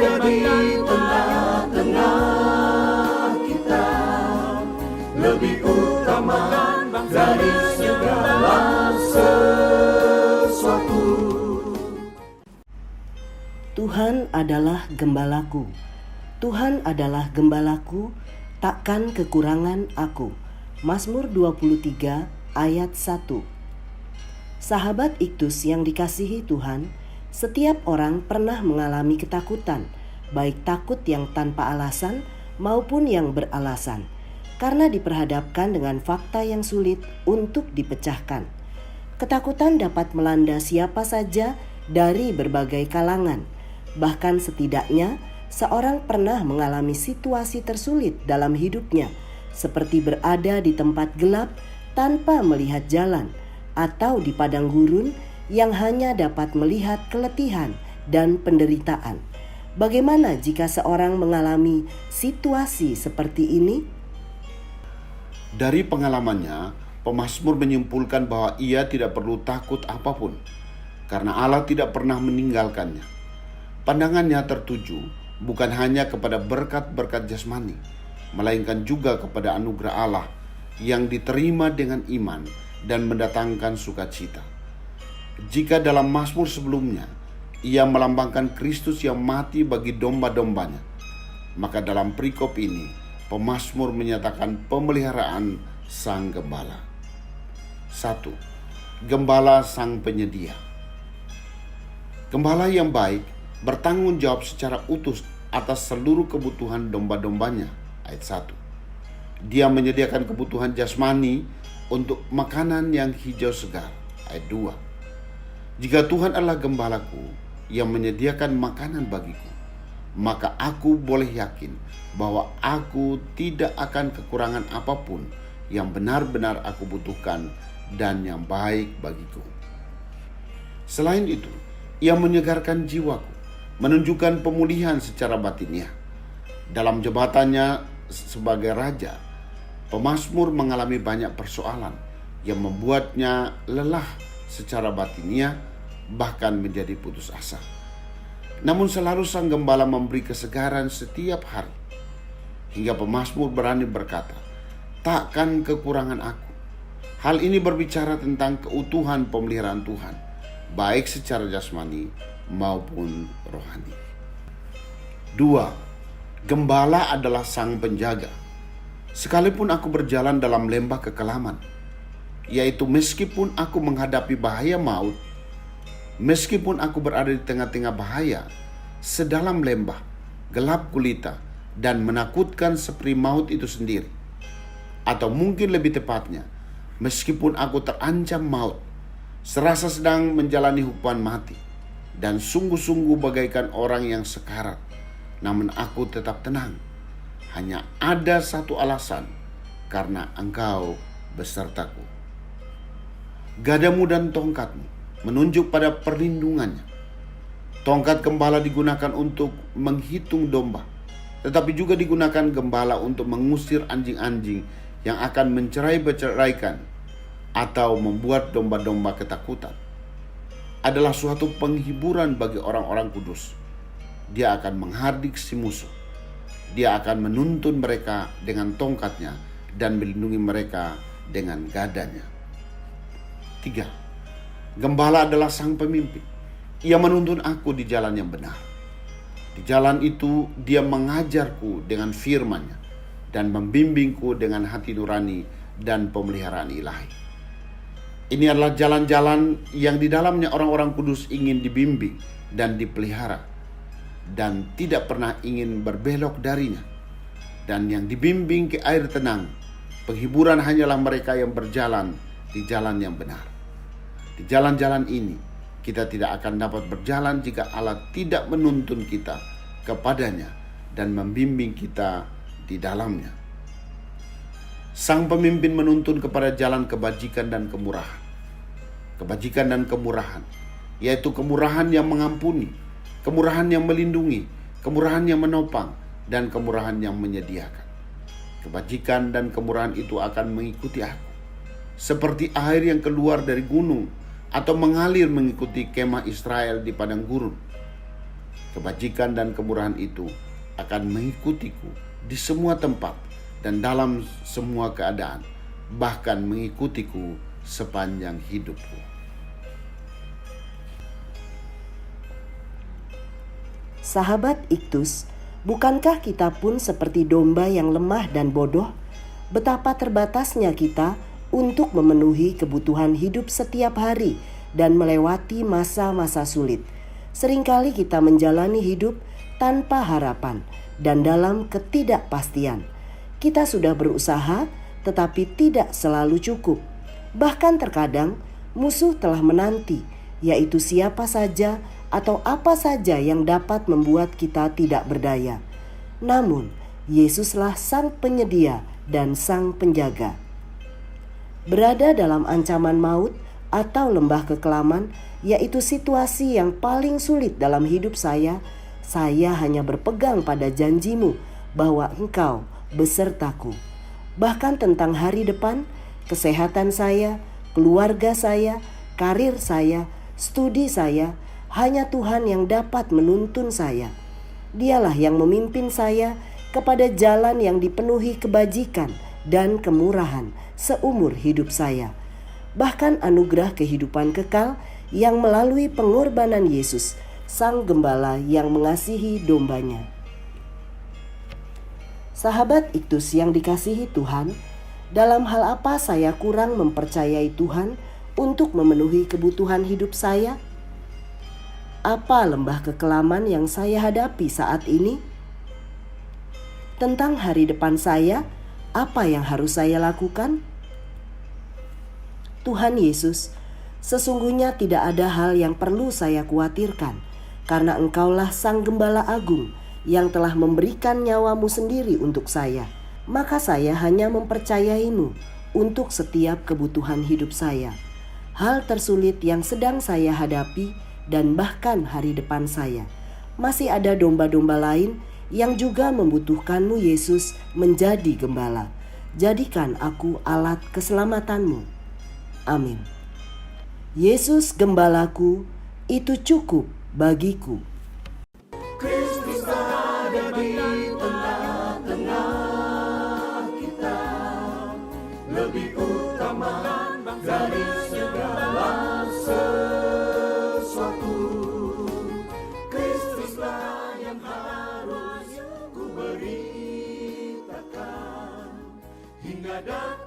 ada di tengah-tengah kita, lebih utama dari segala sesuatu. Tuhan adalah gembalaku. Tuhan adalah gembalaku, takkan kekurangan aku. Mazmur 23 ayat 1. Sahabat Iktus yang dikasihi Tuhan, setiap orang pernah mengalami ketakutan, baik takut yang tanpa alasan maupun yang beralasan, karena diperhadapkan dengan fakta yang sulit untuk dipecahkan. Ketakutan dapat melanda siapa saja dari berbagai kalangan. Bahkan setidaknya seorang pernah mengalami situasi tersulit dalam hidupnya, seperti berada di tempat gelap tanpa melihat jalan, atau di padang gurun yang hanya dapat melihat keletihan dan penderitaan. Bagaimana jika seorang mengalami situasi seperti ini? Dari pengalamannya, pemazmur menyimpulkan bahwa ia tidak perlu takut apapun, karena Allah tidak pernah meninggalkannya. Pandangannya tertuju bukan hanya kepada berkat-berkat jasmani, melainkan juga kepada anugerah Allah yang diterima dengan iman dan mendatangkan sukacita. Jika dalam Mazmur sebelumnya ia melambangkan Kristus yang mati bagi domba-dombanya, maka dalam perikop ini pemazmur menyatakan pemeliharaan Sang Gembala. 1. Gembala Sang Penyedia. Gembala yang baik bertanggung jawab secara utuh atas seluruh kebutuhan domba-dombanya. Ayat 1. Dia menyediakan kebutuhan jasmani untuk makanan yang hijau segar. Ayat 2. Jika Tuhan adalah gembalaku yang menyediakan makanan bagiku, maka aku boleh yakin bahwa aku tidak akan kekurangan apapun yang benar-benar aku butuhkan dan yang baik bagiku. Selain itu, ia menyegarkan jiwaku, menunjukkan pemulihan secara batiniah. Dalam jabatannya sebagai raja, pemazmur mengalami banyak persoalan yang membuatnya lelah secara batiniah, bahkan menjadi putus asa. Namun selalu Sang Gembala memberi kesegaran setiap hari, hingga pemazmur berani berkata, "Takkan kekurangan aku." Hal ini berbicara tentang keutuhan pemeliharaan Tuhan, baik secara jasmani maupun rohani. 2. Gembala adalah Sang Penjaga. Sekalipun aku berjalan dalam lembah kekelaman, yaitu meskipun aku menghadapi bahaya maut, meskipun aku berada di tengah-tengah bahaya, sedalam lembah, gelap gulita, dan menakutkan seperti maut itu sendiri, atau mungkin lebih tepatnya, meskipun aku terancam maut, serasa sedang menjalani hukuman mati, dan sungguh-sungguh bagaikan orang yang sekarat, namun aku tetap tenang. Hanya ada satu alasan, karena Engkau besertaku. Gadamu dan tongkatmu menunjuk pada perlindungannya. Tongkat gembala digunakan untuk menghitung domba, tetapi juga digunakan gembala untuk mengusir anjing-anjing yang akan mencerai-berceraikan atau membuat domba-domba ketakutan. Adalah suatu penghiburan bagi orang-orang kudus. Dia akan menghardik si musuh. Dia akan menuntun mereka dengan tongkatnya dan melindungi mereka dengan gadanya. 3. Gembala adalah Sang Pemimpin. Ia menuntun aku di jalan yang benar. Di jalan itu dia mengajarku dengan firman-Nya dan membimbingku dengan hati nurani dan pemeliharaan ilahi. Ini adalah jalan-jalan yang di dalamnya orang-orang kudus ingin dibimbing dan dipelihara, dan tidak pernah ingin berbelok darinya. Dan yang dibimbing ke air tenang, penghiburan hanyalah mereka yang berjalan di jalan yang benar. Di jalan-jalan ini, kita tidak akan dapat berjalan jika Allah tidak menuntun kita kepadanya dan membimbing kita di dalamnya. Sang Pemimpin menuntun kepada jalan kebajikan dan kemurahan. Kebajikan dan kemurahan, yaitu kemurahan yang mengampuni, kemurahan yang melindungi, kemurahan yang menopang, dan kemurahan yang menyediakan. Kebajikan dan kemurahan itu akan mengikuti aku, seperti air yang keluar dari gunung atau mengalir mengikuti kemah Israel di padang gurun. Kebajikan dan kemurahan itu akan mengikutiku di semua tempat dan dalam semua keadaan, bahkan mengikutiku sepanjang hidupku. Sahabat Iktus, bukankah kita pun seperti domba yang lemah dan bodoh? Betapa terbatasnya kita untuk memenuhi kebutuhan hidup setiap hari dan melewati masa-masa sulit. Seringkali kita menjalani hidup tanpa harapan dan dalam ketidakpastian. Kita sudah berusaha tetapi tidak selalu cukup. Bahkan terkadang musuh telah menanti, yaitu siapa saja atau apa saja yang dapat membuat kita tidak berdaya. Namun, Yesuslah sang penyedia dan sang penjaga. Berada dalam ancaman maut atau lembah kekelaman, yaitu situasi yang paling sulit dalam hidup saya hanya berpegang pada janji-Mu bahwa Engkau besertaku. Bahkan tentang hari depan, kesehatan saya, keluarga saya, karir saya, studi saya, hanya Tuhan yang dapat menuntun saya. Dialah yang memimpin saya kepada jalan yang dipenuhi kebajikan dan kemurahan seumur hidup saya. Bahkan anugerah kehidupan kekal yang melalui pengorbanan Yesus, Sang Gembala yang mengasihi dombanya. Sahabat Iktus yang dikasihi Tuhan, dalam hal apa saya kurang mempercayai Tuhan untuk memenuhi kebutuhan hidup saya? Apa lembah kekelaman yang saya hadapi saat ini? Tentang hari depan saya, apa yang harus saya lakukan? Tuhan Yesus, sesungguhnya tidak ada hal yang perlu saya khawatirkan, karena Engkaulah Sang Gembala Agung yang telah memberikan nyawa-Mu sendiri untuk saya. Maka saya hanya mempercayai-Mu untuk setiap kebutuhan hidup saya. Hal tersulit yang sedang saya hadapi dan bahkan hari depan saya. Masih ada domba-domba lain yang juga membutuhkan-Mu Yesus menjadi gembala. Jadikan aku alat keselamatan-Mu. Amin. Yesus Gembalaku, itu cukup bagiku. Kristus ada di tengah-tengah kita, lebih utama dari segala sesuatu. Kristuslah yang harus ku beritakan hingga datang